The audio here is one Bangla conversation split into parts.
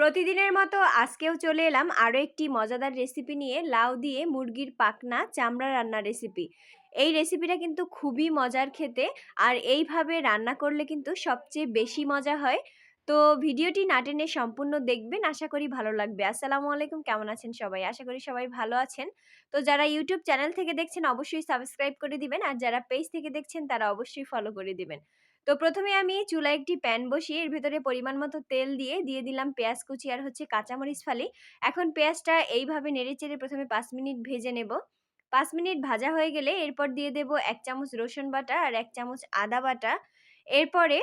প্রতিদিনের মতো আজকেও চলে এলাম আরও একটি মজাদার রেসিপি নিয়ে, লাউ দিয়ে মুরগির পাখনা চামড়া রান্নার রেসিপি। এই রেসিপিটা কিন্তু খুবই মজার খেতে, আর এইভাবে রান্না করলে কিন্তু সবচেয়ে বেশি মজা হয়। তো ভিডিওটি না টেনে সম্পূর্ণ দেখবেন, আশা করি ভালো লাগবে। আসসালামু আলাইকুম, কেমন আছেন সবাই? আশা করি সবাই ভালো আছেন। তো যারা ইউটিউব চ্যানেল থেকে দেখছেন অবশ্যই সাবস্ক্রাইব করে দিবেন, আর যারা পেজ থেকে দেখছেন তারা অবশ্যই ফলো করে দিবেন। তো প্রথমে আমি চুলায় একটি প্যান বসিয়ে এর ভেতরে পরিমাণ মতো তেল দিয়ে দিলাম পেঁয়াজ কুচি আর কাঁচামরিচ ফালি। এখন পেঁয়াজটা এইভাবে নেড়েচেড়ে প্রথমে ৫ মিনিট ভেজে নেব। ৫ মিনিট ভাজা হয়ে গেলে এরপর দিয়ে দেব ১ চামচ রসুন বাটা আর ১ চামচ আদা বাটা। এরপরে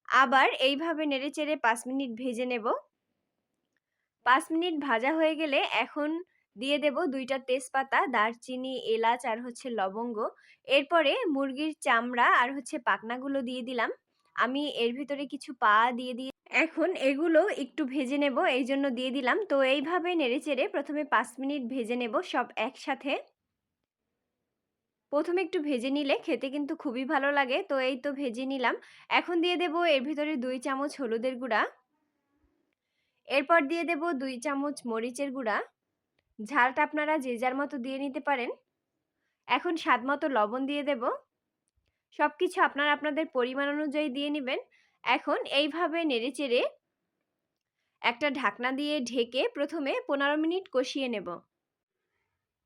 আবার এইভাবে নেড়েচেড়ে ৫ মিনিট ভেজে নেব। ৫ মিনিট ভাজা হয়ে গেলে এখন দিয়ে দেব ২ টা তেজপাতা, দারচিনি, এলাচ আর লবঙ্গ। এরপরে মুরগির চামড়া আর পাখনাগুলো দিয়ে দিলাম। আমি এর ভিতরে কিছু পা দিয়ে এখন এগুলো একটু ভেজে নেব, এইজন্য দিয়ে দিলাম। তো এইভাবে নেড়েচেড়ে প্রথমে ৫ মিনিট ভেজে নেব সব একসাথে। প্রথমে একটু ভেজে নিলে খেতে কিন্তু খুবই ভালো লাগে। তো এই তো ভেজে নিলাম। এখন দিয়ে দেব এর ভিতরে ২ চামচ হলুদের গুঁড়া। এরপর দিয়ে দেব ২ চামচ মরিচের গুঁড়া। ঝালটা আপনারা যে যার মতো দিয়ে নিতে পারেন। এখন স্বাদ মতো লবণ দিয়ে দেব। সবকিছু আপনারা আপনাদের পরিমাণ অনুযায়ী দিয়ে নিবেন। এখন এইভাবে নেড়েচেড়ে একটা ঢাকনা দিয়ে ঢেকে প্রথমে ১৫ মিনিট কষিয়ে নেব।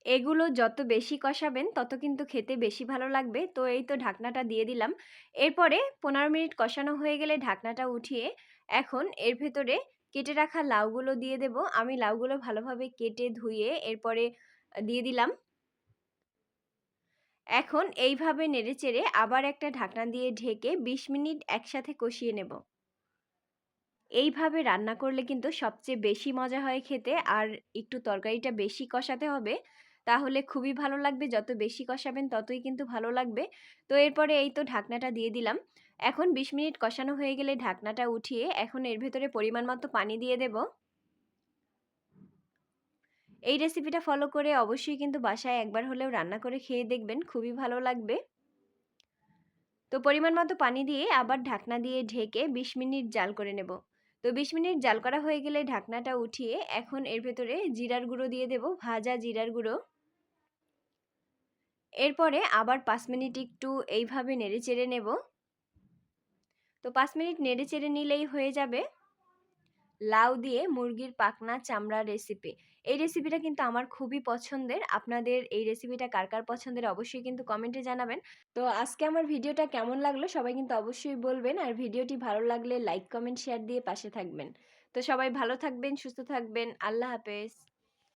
এগুলো যত বেশি কষাবেন তত কিন্তু খেতে বেশি ভালো লাগবে। তো এই তো ঢাকনাটা দিয়ে দিলাম। এরপরে ১৫ মিনিট কষানো হয়ে গেলে ঢাকনাটা উঠিয়ে এখন এর ভেতরে কেটে রাখা লাউগুলো দিয়ে দেব। আমি লাউগুলো ভালোভাবে কেটে ধুয়ে এরপরে দিয়ে দিলাম। এখন এইভাবে নেড়েচেড়ে আবার একটা ঢাকনা দিয়ে ঢেকে ২০ মিনিট একসাথে কষিয়ে নেব। এইভাবে রান্না করলে কিন্তু সবচেয়ে বেশি মজা হয় খেতে, আর একটু তরকারিটা বেশি কষাতে হবে, তাহলে খুবই ভালো লাগবে। যত বেশি কষাবেন ততই কিন্তু ভালো লাগবে। তো এরপরে এই তো ঢাকনাটা দিয়ে দিলাম। এখন ২০ মিনিট কষানো হয়ে গেলে ঢাকনাটা উঠিয়ে এখন এর ভেতরে পরিমাণ মতো পানি দিয়ে দেব। এই রেসিপিটা ফলো করে অবশ্যই কিন্তু বাসায় একবার হলেও রান্না করে খেয়ে দেখবেন, খুবই ভালো লাগবে। তো পরিমাণ মতো পানি দিয়ে আবার ঢাকনা দিয়ে ঢেকে ২০ মিনিট জাল করে নেব। তো ২০ মিনিট জাল করা হয়ে গেলে ঢাকনাটা উঠিয়ে এখন এর ভেতরে জিরার গুঁড়ো দিয়ে দেব, ভাজা জিরার গুঁড়ো। এরপরে আবার ৫ মিনিট একটু এইভাবে নেড়েচেড়ে নেব। তো ৫ মিনিট নেড়েচেড়ে নিলেই হয়ে যাবে লাউ দিয়ে মুরগির পাখনা চামড়া রেসিপি। এই রেসিপিটা কিন্তু আমার খুবই পছন্দের। আপনাদের এই রেসিপিটা কার কার পছন্দের অবশ্যই কিন্তু কমেন্টে জানাবেন। তো আজকে আমার ভিডিওটা কেমন লাগলো সবাই কিন্তু অবশ্যই বলবেন, আর ভিডিওটি ভালো লাগলে লাইক, কমেন্ট, শেয়ার দিয়ে পাশে থাকবেন। তো সবাই ভালো থাকবেন, সুস্থ থাকবেন। আল্লাহ হাফেজ।